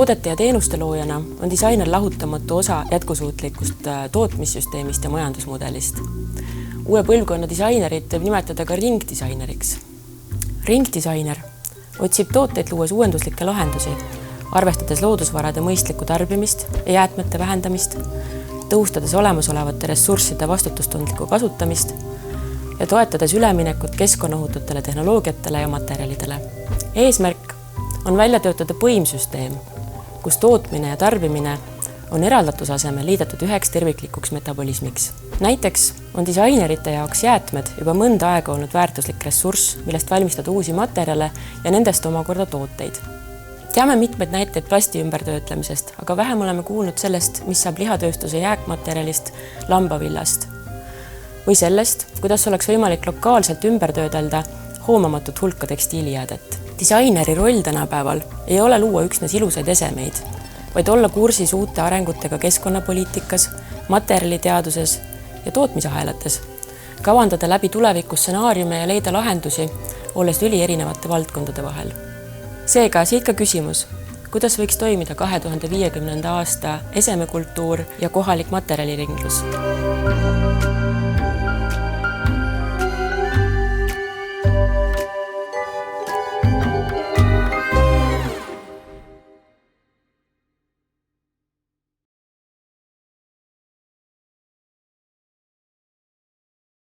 Toodete ja teenuste loojana on disainer lahutamatu osa jätkusuutlikust tootmissüsteemist ja majandusmudelist. Uue põlvkonna disainerit võib nimetada ka ringdisaineriks. Ringdisainer otsib tooteid luues uuenduslikke lahendusi, arvestades loodusvarade mõistlikku tarbimist ja jäätmete vähendamist, tõhustades olemasolevate ressursside vastutustundlikku kasutamist ja toetades üleminekut keskkonnaohututele tehnoloogiatele ja materjalidele. Eesmärk on välja töötada põimsüsteem, kus tootmine ja tarbimine on eraldatuse asemel liidetud üheks terviklikuks metabolismiks. Näiteks on disainerite jaoks jäätmed juba mõnda aega olnud väärtuslik ressurss, millest valmistada uusi materjale ja nendest omakorda tooteid. Teame mitmeid näiteid plasti ümbertöötlemisest, aga vähem oleme kuulnud sellest, mis saab lihatööstuse jääkmaterjalist, lambavillast või sellest, kuidas oleks võimalik lokaalselt ümber töödelda hoomamatut hulka tekstiilijäädet. Disaineri roll tänapäeval ei ole luua üksnes ilusaid esemeid, vaid olla kursis uute arengutega keskkonnapoliitikas, materjaliteaduses ja tootmisahelates, kavandada läbi tulevikustsenaariume ja leida lahendusi, olles erinevate valdkondade vahel. Seega siit ka küsimus, kuidas võiks toimida 2050. aasta esemekultuur ja kohalik materjaliringlus?